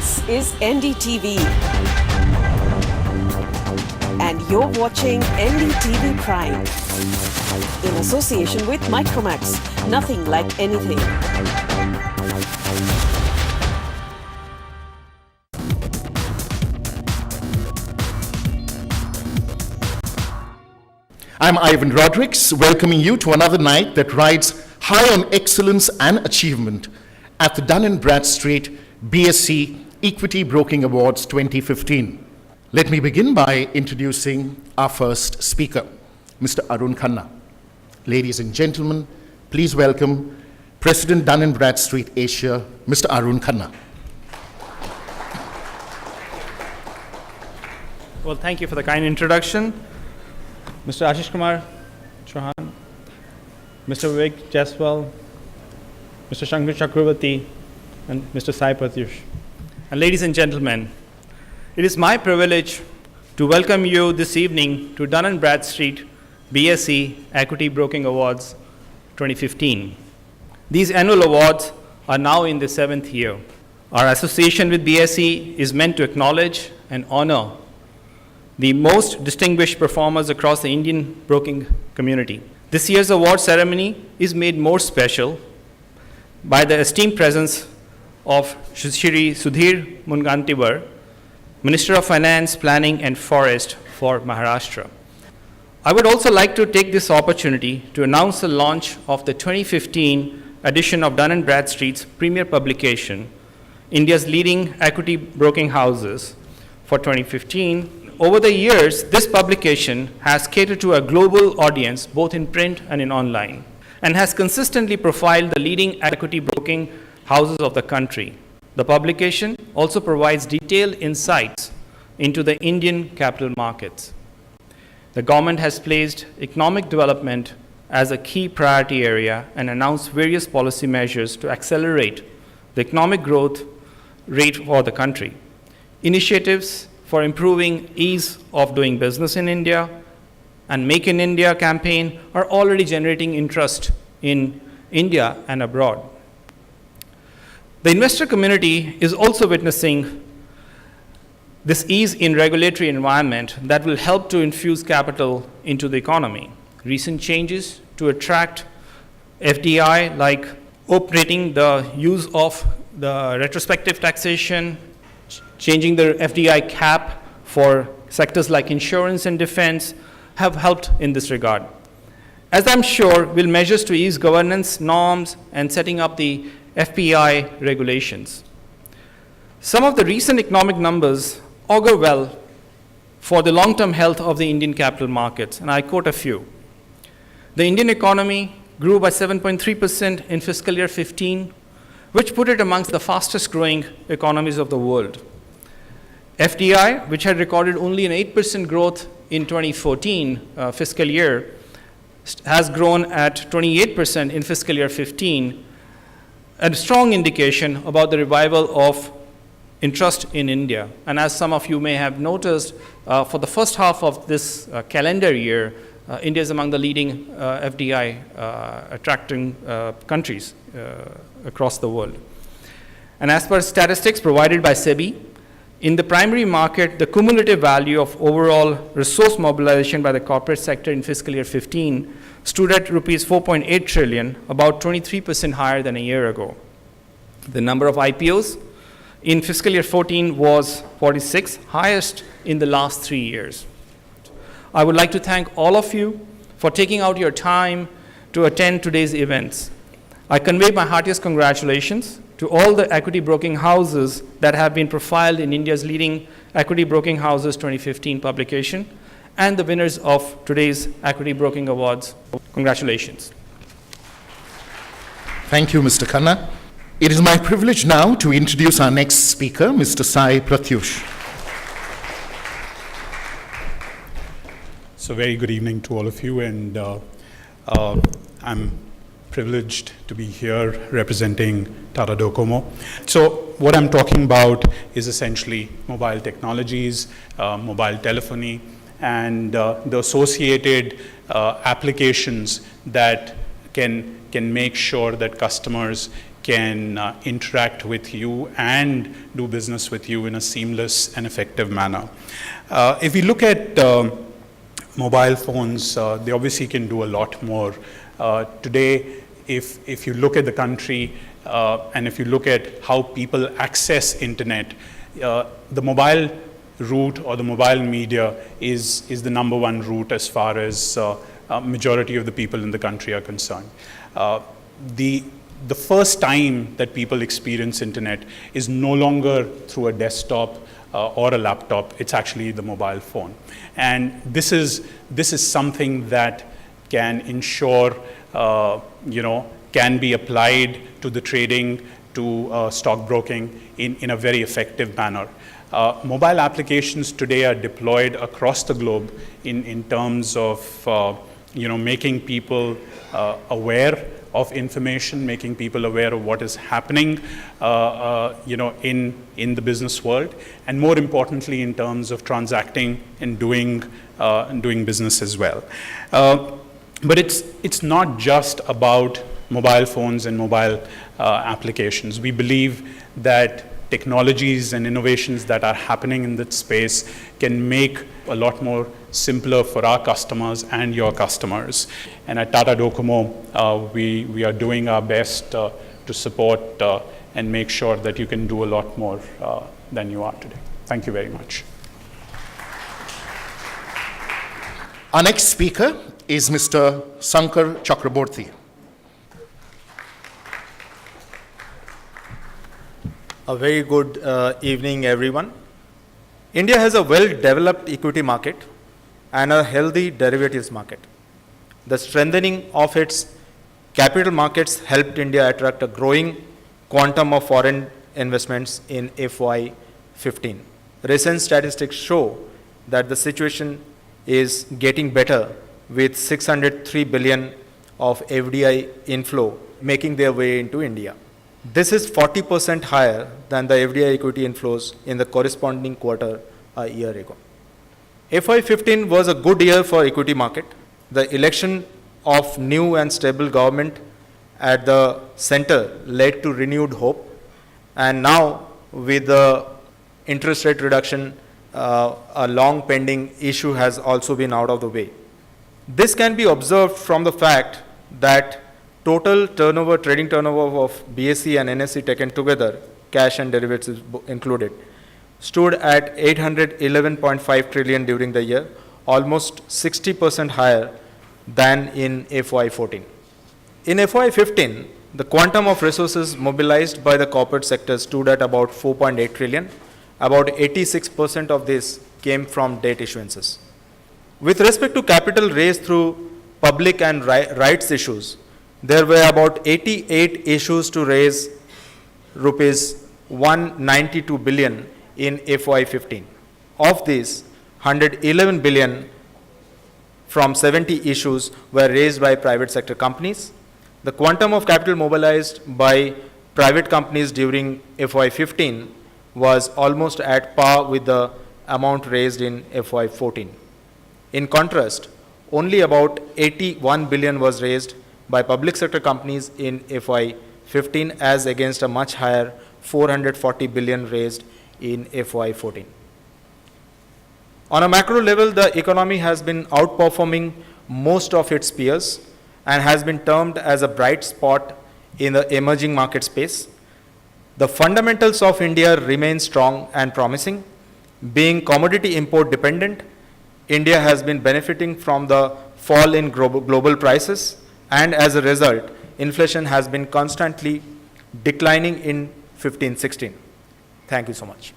This is NDTV. And you're watching NDTV Prime. In association with Micromax. Nothing like anything. I'm Ivan Rodrigues, welcoming you to another night that rides high on excellence and achievement at the Dun & Bradstreet BSc Equity Broking Awards 2015. Let me begin by introducing our first speaker, Mr. Arun Khanna. Ladies and gentlemen, please welcome President Dun & Bradstreet Asia, Mr. Arun Khanna. Well, thank you for the kind introduction. Mr. Ashish Kumar Chauhan, Mr. Vivek Jaiswal, Mr. Shankar Chakravarti, and Mr. Sai Pratyush. And ladies and gentlemen, it is my privilege to welcome you this evening to Dun & Bradstreet BSc Equity Broking Awards 2015. These annual awards are now in the 7th year. Our association with BSE is meant to acknowledge and honor the most distinguished performers across the Indian broking community. This year's award ceremony is made more special by the esteemed presence of Shri Sudhir Mungantiwar, Minister of Finance, Planning and Forest for Maharashtra. I would also like to take this opportunity to announce the launch of the 2015 edition of Dun & Bradstreet's premier publication, India's leading equity broking houses for 2015. Over the years, this publication has catered to a global audience, both in print and in online, and has consistently profiled the leading equity broking houses of the country. The publication also provides detailed insights into the Indian capital markets. The government has placed economic development as a key priority area and announced various policy measures to accelerate the economic growth rate for the country. Initiatives for improving ease of doing business in India and Make in India campaign are already generating interest in India and abroad. The investor community is also witnessing this ease in regulatory environment that will help to infuse capital into the economy. Recent changes to attract FDI, like operating the use of the retrospective taxation, changing the FDI cap for sectors like insurance and defense, have helped in this regard. As I'm sure, will measures to ease governance norms and setting up the FPI regulations. Some of the recent economic numbers augur well for the long-term health of the Indian capital markets, and I quote a few. The Indian economy grew by 7.3% in fiscal year 15, which put it amongst the fastest growing economies of the world. FDI, which had recorded only an 8% growth in 2014 fiscal year, has grown at 28% in fiscal year 15, a strong indication about the revival of interest in India. And as some of you may have noticed, for the first half of this calendar year, India is among the leading FDI attracting countries across the world. And as per statistics provided by SEBI, in the primary market, the cumulative value of overall resource mobilization by the corporate sector in fiscal year 15 stood at rupees 4.8 trillion, about 23% higher than a year ago. The number of IPOs in fiscal year 14 was 46, highest in the last 3 years. I would like to thank all of you for taking out your time to attend today's events. I convey my heartiest congratulations to all the equity broking houses that have been profiled in India's leading Equity Broking Houses 2015 publication and the winners of today's Equity Broking Awards. Congratulations. Thank you, Mr. Khanna. It is my privilege now to introduce our next speaker, Mr. Sai Pratyush. So very good evening to all of you, and I'm privileged to be here representing Tata Docomo. So what I'm talking about is essentially mobile technologies, mobile telephony, and the associated applications that can make sure that customers can interact with you and do business with you in a seamless and effective manner. If we look at mobile phones, they obviously can do a lot more. Today, if you look at the country and if you look at how people access internet, the mobile route or the mobile media is the number one route as far as majority of the people in the country are concerned. The first time that people experience internet is no longer through a desktop or a laptop, it's actually the mobile phone. And this is something that can ensure, can be applied to the trading, to stockbroking in a very effective manner. Mobile applications today are deployed across the globe in terms of, making people aware of information, making people aware of what is happening, in the business world, and more importantly, in terms of transacting and doing business as well. But it's not just about mobile phones and mobile applications. We believe that technologies and innovations that are happening in that space can make a lot more simpler for our customers and your customers. And at Tata Docomo, we are doing our best to support and make sure that you can do a lot more than you are today. Thank you very much. Our next speaker is Mr. Sankar Chakraborty. A very good evening, everyone. India has a well-developed equity market and a healthy derivatives market. The strengthening of its capital markets helped India attract a growing quantum of foreign investments in FY15. Recent statistics show that the situation is getting better, with 603 billion of FDI inflow making their way into India. This is 40% higher than the FDI equity inflows in the corresponding quarter a year ago. FY15 was a good year for equity market. The election of new and stable government at the center led to renewed hope, and now with the interest rate reduction, a long pending issue has also been out of the way. This can be observed from the fact that total turnover, trading turnover of BSE and NSE taken together, cash and derivatives included, stood at 811.5 trillion during the year, almost 60% higher than in FY14. In FY15, the quantum of resources mobilized by the corporate sector stood at about 4.8 trillion. About 86% of this came from debt issuances. With respect to capital raised through public and rights issues, there were about 88 issues to raise rupees 192 billion in FY15. Of these, 111 billion from 70 issues were raised by private sector companies. The quantum of capital mobilized by private companies during FY15 was almost at par with the amount raised in FY14. In contrast, only about 81 billion was raised by public sector companies in FY15 as against a much higher 440 billion raised in FY14. On a macro level, the economy has been outperforming most of its peers and has been termed as a bright spot in the emerging market space. The fundamentals of India remain strong and promising. Being commodity import dependent, India has been benefiting from the fall in global prices, and as a result, inflation has been constantly declining in 15-16. Thank you so much.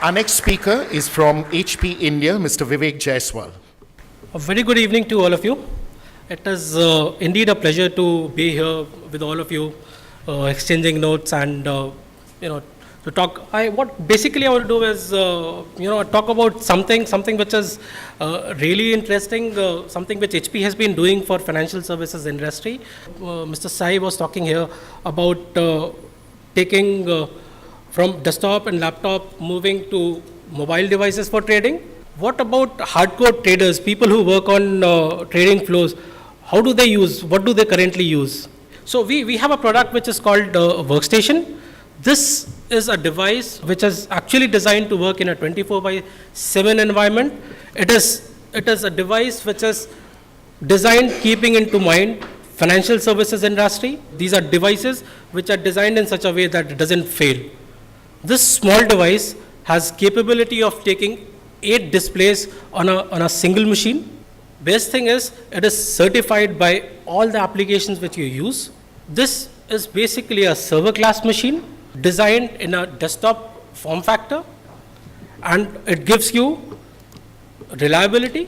Our next speaker is from HP India, Mr. Vivek Jaiswal. A very good evening to all of you. It is indeed a pleasure to be here with all of you, exchanging notes and to talk. What basically I want to do is talk about something which is really interesting, something which HP has been doing for financial services industry. Mr. Sai was talking here about taking from desktop and laptop, moving to mobile devices for trading. What about hardcore traders, people who work on trading flows? How do they use? What do they currently use? So we have a product which is called Workstation. This is a device which is actually designed to work in a 24/7 environment. It is a device which is designed keeping into mind financial services industry. These are devices which are designed in such a way that it doesn't fail. This small device has capability of taking 8 displays on a single machine. Best thing is it is certified by all the applications which you use. This is basically a server class machine designed in a desktop form factor, and it gives you reliability.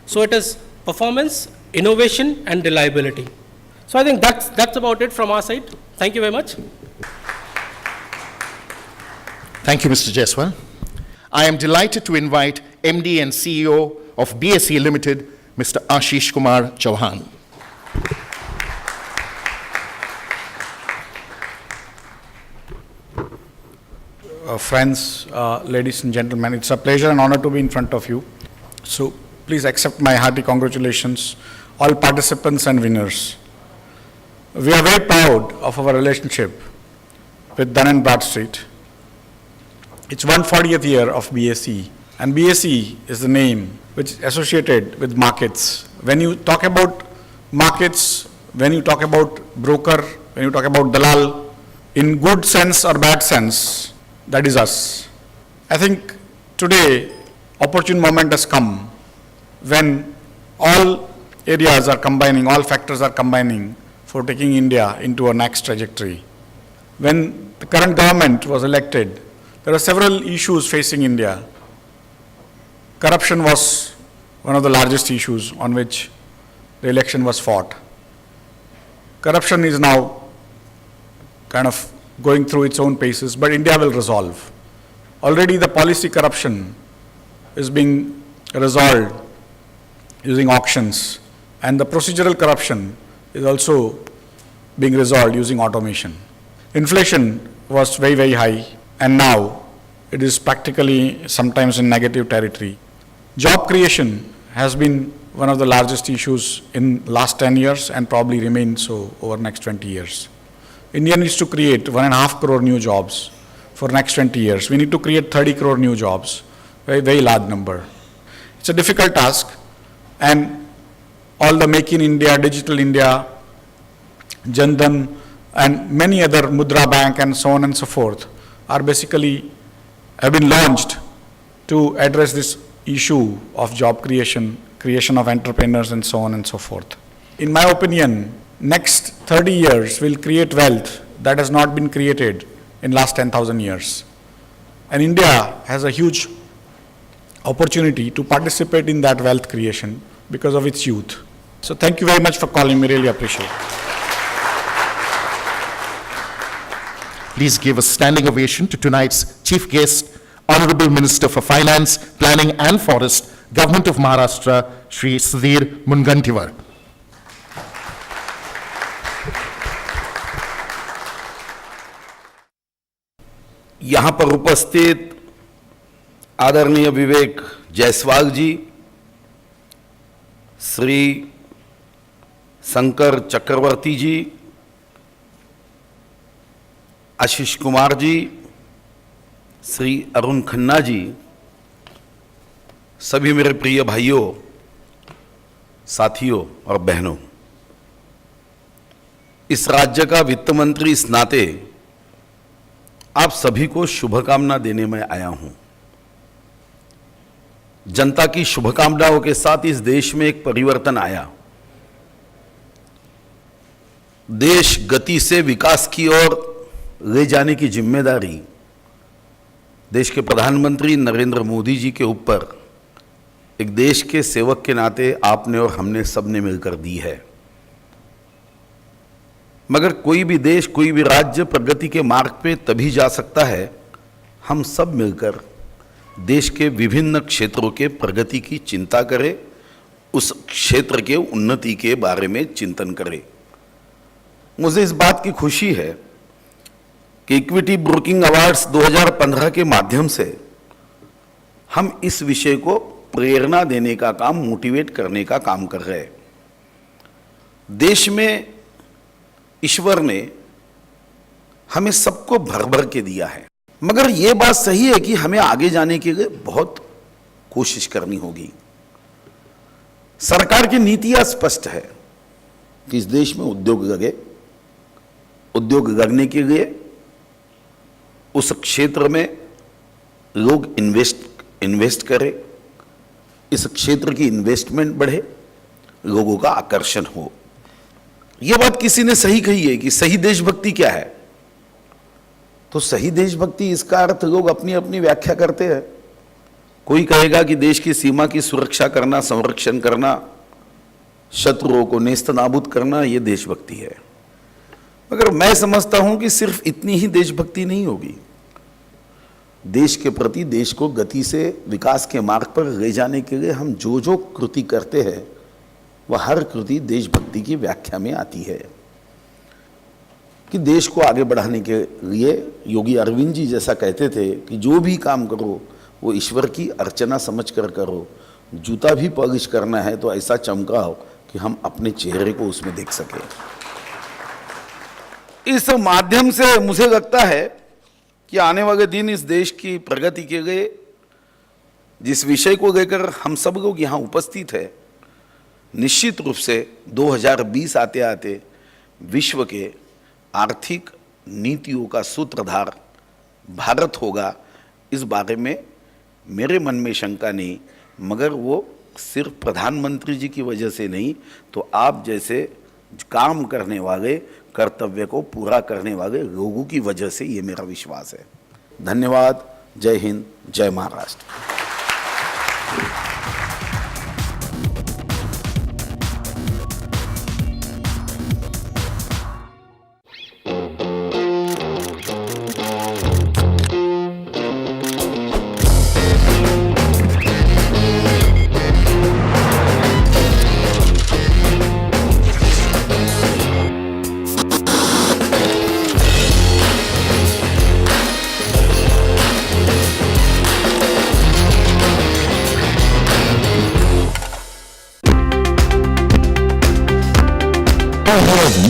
So it is performance, innovation, and reliability. So I think that's about it from our side. Thank you very much. Thank you, Mr. Jaiswal. I am delighted to invite MD and CEO of BSE Limited, Mr. Ashish Kumar Chauhan. Friends, ladies and gentlemen, it's a pleasure and honor to be in front of you. So please accept my hearty congratulations, all participants and winners. We are very proud of our relationship with Dun & Bradstreet. It's 140th year of BSE, and BSE is the name which is associated with markets. When you talk about markets, when you talk about broker, when you talk about dalal, in good sense or bad sense, that is us. I think today, opportune moment has come when all areas are combining, all factors are combining for taking India into a next trajectory. When the current government was elected, there are several issues facing India. Corruption was one of the largest issues on which the election was fought. Corruption is now kind of going through its own paces, but India will resolve. Already the policy corruption is being resolved using auctions, and the procedural corruption is also being resolved using automation. Inflation was very, very high, and now it is practically sometimes in negative territory. Job creation has been one of the largest issues in last 10 years and probably remain so over next 20 years. India needs to create 1.5 crore new jobs for next 20 years. We need to create 30 crore new jobs, very, very large number. It's a difficult task, and all the Make in India, Digital India, Jan Dhan, and many other Mudra Bank and so on and so forth are basically have been launched to address this issue of job creation, creation of entrepreneurs and so on and so forth. In my opinion, next 30 years will create wealth that has not been created in last 10,000 years. And India has a huge opportunity to participate in that wealth creation because of its youth. So thank you very much for calling me, really appreciate it. Please give a standing ovation to tonight's chief guest, Honorable Minister for Finance, Planning and Forest, Government of Maharashtra, Shri Sudhir Mungantiwar. यहाँ पर उपस्थित आदरणीय विवेक जायसवाल जी, श्री शंकर चक्रवर्ती जी, आशीष कुमार जी, श्री अरुण खन्ना जी, सभी मेरे प्रिय भाइयों, साथियों और बहनों, इस राज्य का वित्त मंत्री इस नाते आप सभी को शुभकामना देने में आया हूं। जनता की शुभकामनाओं के साथ इस देश में एक परिवर्तन आया। देश गति से विकास की ओर ले जाने की जिम्मेदारी देश के प्रधानमंत्री नरेंद्र मोदी जी के ऊपर एक देश के सेवक के नाते आपने और हमने सबने मिलकर दी है। मगर कोई भी देश, कोई भी राज्य प्रगति के मार्ग पे तभी जा सकता है हम सब मिलकर देश के विभिन्न क्षेत्रों के प्रगति की चिंता करें, उस क्षेत्र के उन्नति के बारे में चिंतन करें। मुझे इस बात की खुशी है कि इक्विटी ब्रोकिंग अवार्ड्स 2015 के माध्यम से हम इस विषय को प्रेरणा देने का काम, मोटिवेट करने का काम कर रहे हैं। देश में ईश्वर ने हमें सबको भर भर के दिया है, मगर यह बात सही है कि हमें आगे जाने के लिए बहुत कोशिश करनी होगी। सरकार की नीतियां स्पष्ट है कि इस देश में उद्योग लगे, उद्योग लगने के लिए उस क्षेत्र में लोग इन्वेस्ट करें, इस क्षेत्र की इन्वेस्टमेंट बढ़े, लोगों का आकर्षण हो। यह बात किसी ने सही कही है कि सही देशभक्ति क्या है, तो सही देशभक्ति इसका अर्थ लोग अपनी अपनी व्याख्या करते हैं। कोई कहेगा कि देश की सीमा की सुरक्षा करना, संरक्षण करना, शत्रुओं को नेस्त नाबूद करना, यह देशभक्ति है। मगर मैं समझता हूं कि सिर्फ इतनी ही देशभक्ति नहीं होगी। देश के प्रति, देश को गति से विकास के मार्ग पर ले जाने के लिए हम जो जो कृति करते हैं वह हर कृति देशभक्ति की व्याख्या में आती है। कि देश को आगे बढ़ाने के लिए योगी अरविंद जी जैसा कहते थे कि जो भी काम करो वो ईश्वर की अर्चना समझ कर करो, जूता भी पॉलिश करना है तो ऐसा चमकाओ कि हम अपने चेहरे को उसमें देख सके। इस माध्यम से मुझे लगता है कि आने वाले दिन इस देश की प्रगति के लिए जिस विषय को लेकर हम सब लोग यहाँ उपस्थित है, निश्चित रूप से 2020 आते आते विश्व के आर्थिक नीतियों का सूत्रधार भारत होगा, इस बारे में मेरे मन में शंका नहीं। मगर वो सिर्फ प्रधानमंत्री जी की वजह से नहीं, तो आप जैसे काम करने वाले, कर्तव्य को पूरा करने वाले लोगों की वजह से, ये मेरा विश्वास है। धन्यवाद। जय हिंद, जय Maharashtra.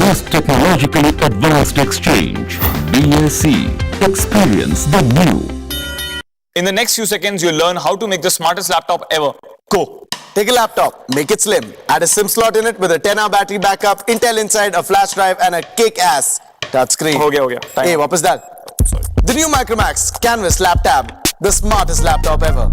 Mass Technologically Advanced Exchange, BSc. Experience the new. In the next few seconds, you'll learn how to make the smartest laptop ever. Go! Take a laptop, make it slim, add a SIM slot in it with a 10-hour battery backup, Intel Inside, a flash drive and a kick-ass touchscreen. हो गया Time Hey, out. what was that? Sorry. The new Micromax Canvas Lap Tab, the smartest laptop ever.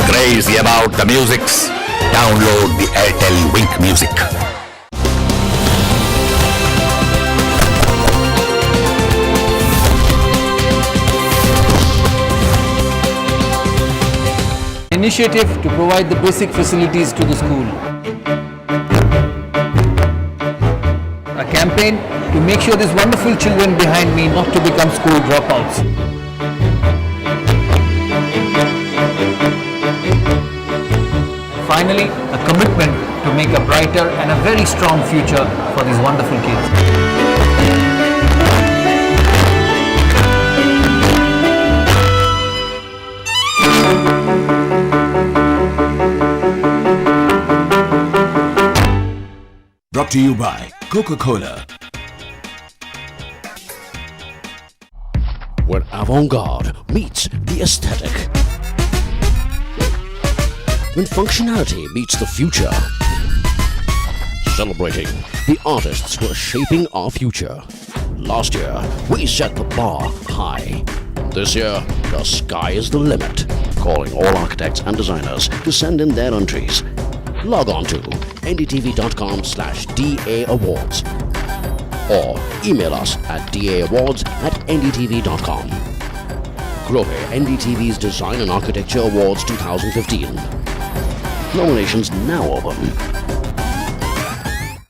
Crazy about the musics? Download the Airtel Wink Music. Initiative to provide the basic facilities to the school. A campaign to make sure these wonderful children behind me not to become school dropouts. Finally, a commitment to make a brighter and a very strong future for these wonderful kids. Brought to you by Coca-Cola. Where avant-garde meets the aesthetic. When functionality meets the future. Celebrating the artists who are shaping our future. Last year, we set the bar high. This year, the sky is the limit. Calling all architects and designers to send in their entries. Log on to ndtv.com/DA Awards or email us at daawards@ndtv.com. Grohe NDTV's Design and Architecture Awards 2015. Nominations now open.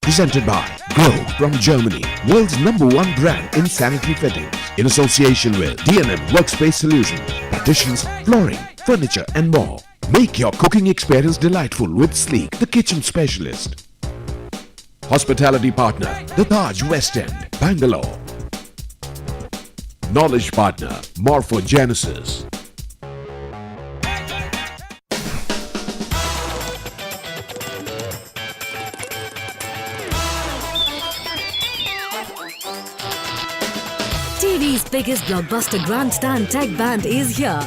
Presented by Grohe from Germany, world's #1 brand in sanitary fittings, in association with D&M Workspace Solutions, partitions, flooring, furniture and more. Make your cooking experience delightful with Sleek, the kitchen specialist. Hospitality partner, The Taj West End, Bangalore. Knowledge partner, Morphogenesis. TV's biggest blockbuster grandstand tech band is here.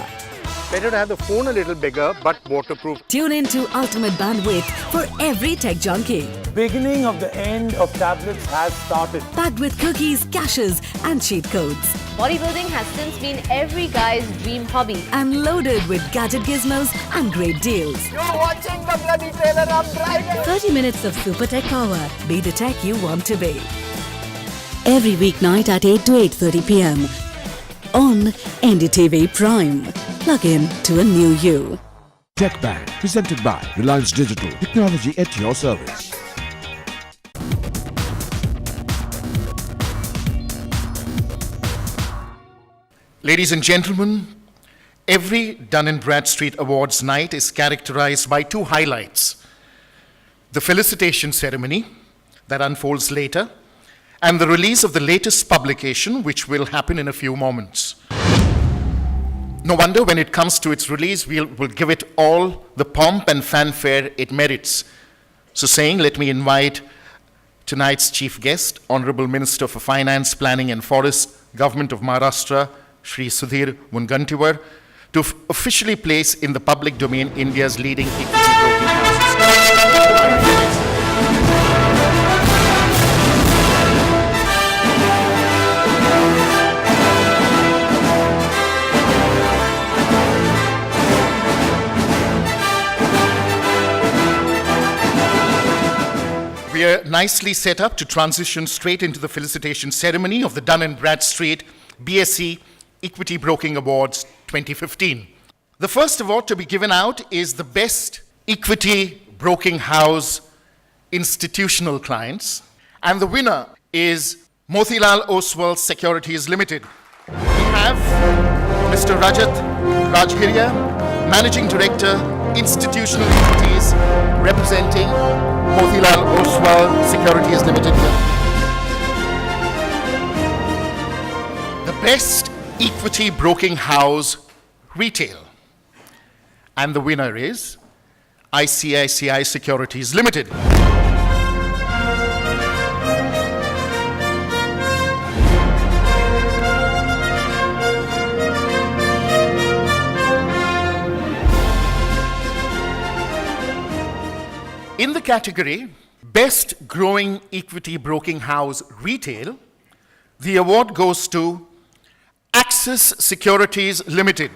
Better to have the phone a little bigger, but waterproof. Tune in to ultimate bandwidth for every tech junkie. Beginning of the end of tablets has started. Packed with cookies, caches, and cheat codes. Bodybuilding has since been every guy's dream hobby. And loaded with gadget gizmos and great deals. You're watching the bloody trailer, I'm driving. 30 minutes of super tech power. Be the tech you want to be. Every weeknight at 8 to 8:30 p.m. on NDTV Prime. Plug in to a new you. Tech Bang, presented by Reliance Digital. Technology at your service. Ladies and gentlemen, every Dun & Bradstreet Awards night is characterized by two highlights: the felicitation ceremony that unfolds later, and the release of the latest publication, which will happen in a few moments. No wonder when it comes to its release, we'll give it all the pomp and fanfare it merits. So saying, let me invite tonight's chief guest, Honorable Minister for Finance, Planning and Forests, Government of Maharashtra, Shri Sudhir Mungantiwar, to officially place in the public domain India's leading equity broking houses. We are nicely set up to transition straight into the felicitation ceremony of the Dun & Bradstreet BSE Equity Broking Awards 2015. The first award to be given out is the Best Equity Broking House Institutional Clients, and the winner is Motilal Oswal Securities Limited. We have Mr. Rajat Rajgiria, Managing Director, Institutional Entities, representing Motilal Oswal Securities Limited. The Best Equity Broking House Retail. And the winner is ICICI Securities Limited. In the category Best Growing Equity Broking House Retail, the award goes to Axis Securities Limited.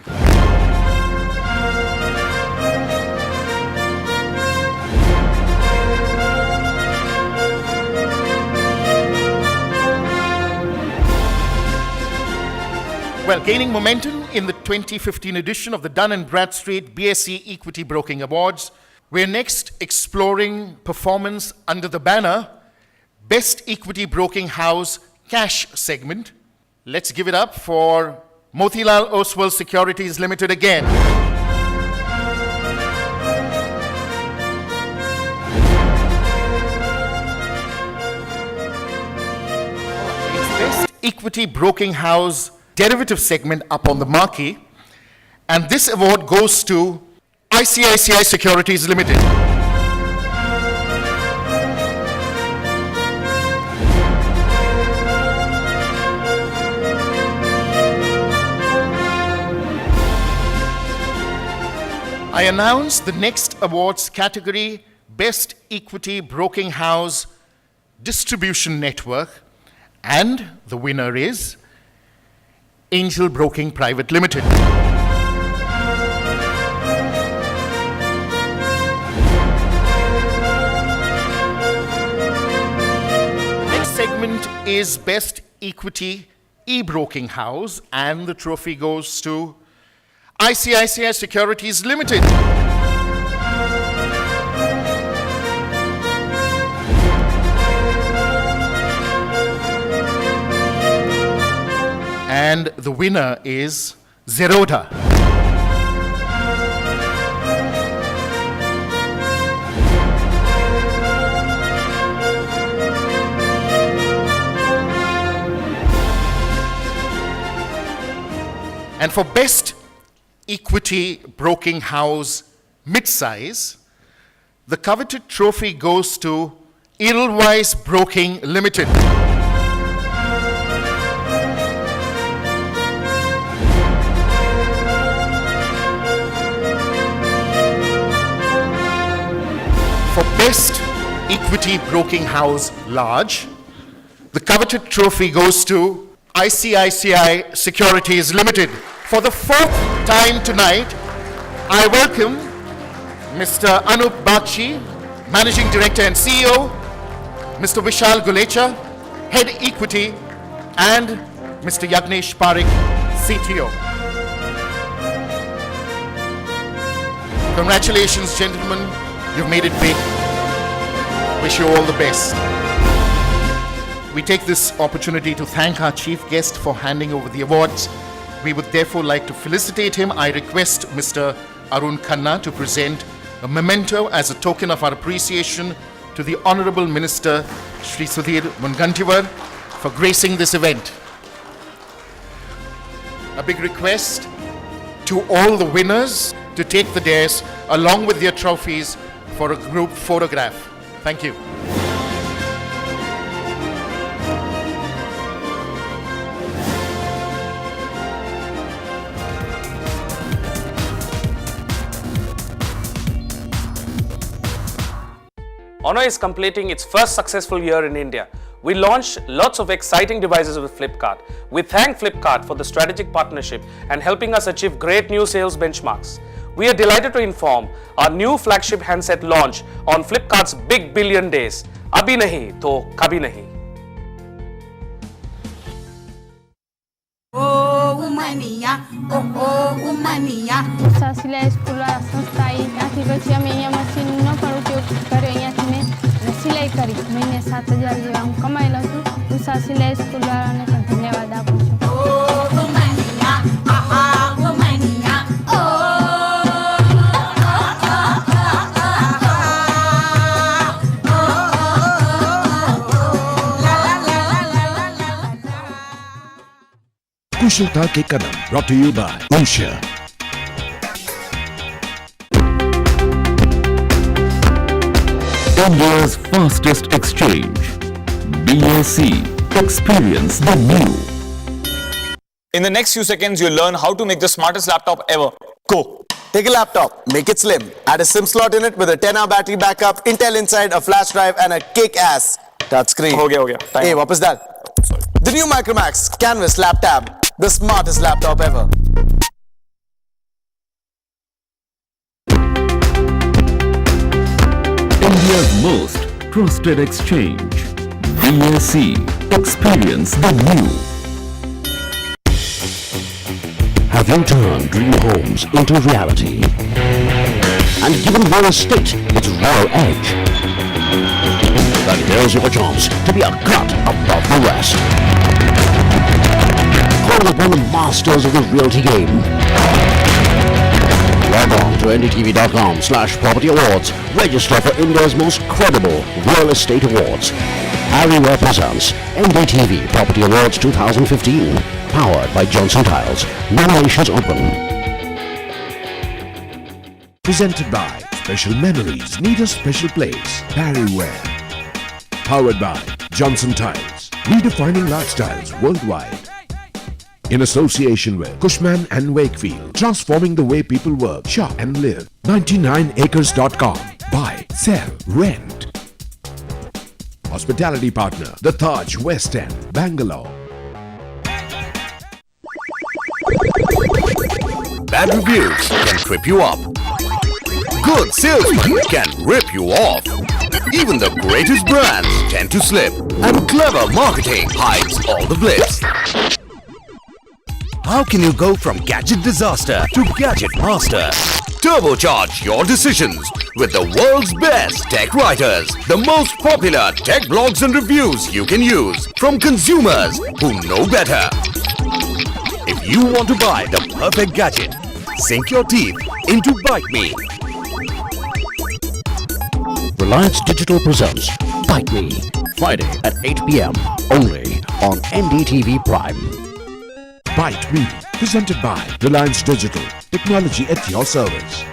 Well, gaining momentum in the 2015 edition of the Dun & Bradstreet BSE Equity Broking Awards, we're next exploring performance under the banner Best Equity Broking House Cash Segment. Let's give it up for Motilal Oswal Securities Limited again. It's Best Equity Broking House Derivative Segment up on the marquee, and this award goes to ICICI Securities Limited. I announce the next awards category, Best Equity Broking House Distribution Network, and the winner is Angel Broking Private Limited. Segment is Best Equity E-Broking House, and the trophy goes to ICICI Securities Limited. And the winner is Zerodha. And for Best Equity Broking House Midsize, the coveted trophy goes to Edelweiss Broking Limited. For Best Equity Broking House Large, the coveted trophy goes to ICICI Securities Limited. For the fourth time tonight, I welcome Mr. Anup Bagchi, Managing Director and CEO, Mr. Vishal Gulecha, Head Equity, and Mr. Yagnesh Parekh, CTO. Congratulations, gentlemen. You've made it big. Wish you all the best. We take this opportunity to thank our chief guest for handing over the awards. We would therefore like to felicitate him. I request Mr. Arun Khanna to present a memento as a token of our appreciation to the Honorable Minister Shri Sudhir Mungantiwar for gracing this event. A big request to all the winners to take the dais along with their trophies for a group photograph. Thank you. Honor is completing its first successful year in India. We launched lots of exciting devices with Flipkart. We thank Flipkart for the strategic partnership and helping us achieve great new sales benchmarks. We are delighted to inform our new flagship handset launch on Flipkart's Big Billion Days. Abhi nahi to kabhi nahi. Sasila School સંસ્થાએ ત્યાંથી પછી અમે અહીંયા મશીનનો પણ ઉપયોગ કર્યો અહીંયાથી મેં સિલાઈ કરી મહિને 7,000 જેવા હું કમાઈ લઉં છું હું સાસિલાઈ સ્કૂલવાળાને પણ ધન્યવાદ આપું છું कुशलता के कदम brought to you by Usha. India's fastest exchange. BAC. Experience the new. In the next few seconds, you'll learn how to make the smartest laptop ever. Go. Take a laptop, make it slim, add a SIM slot in it with a 10-hour battery backup, Intel Inside, a flash drive, and a kick-ass touchscreen. हो गया Hey, what was that? Sorry. The new Micromax Canvas Lap Tab, the smartest laptop ever. India's most trusted exchange. BAC. Experience the new. Have you turned dream homes into reality and given real estate its royal edge? Then here's your chance to be a cut above the rest. Call upon the masters of the realty game. Log on to ndtv.com/property awards. Register for India's most credible real estate awards. Ariware presents NDTV Property Awards 2015. Powered by Johnson Tiles. Nominations open. Presented by Special Memories Need a Special Place. Parryware. Powered by Johnson Tiles. Redefining lifestyles worldwide. In association with Cushman and Wakefield. Transforming the way people work, shop and live. 99acres.com. Buy, sell, rent. Hospitality partner, The Taj West End, Bangalore. Bad reviews can trip you up. Good salesmen can rip you off. Even the greatest brands tend to slip. And clever marketing hides all the blips. How can you go from gadget disaster to gadget master? Turbocharge your decisions with the world's best tech writers. The most popular tech blogs and reviews you can use from consumers who know better. If you want to buy the perfect gadget, sink your teeth into Bite Me. Reliance Digital presents Bite Me. Friday at 8 p.m. only on NDTV Prime. Byte Me, presented by Reliance Digital. Technology at your service.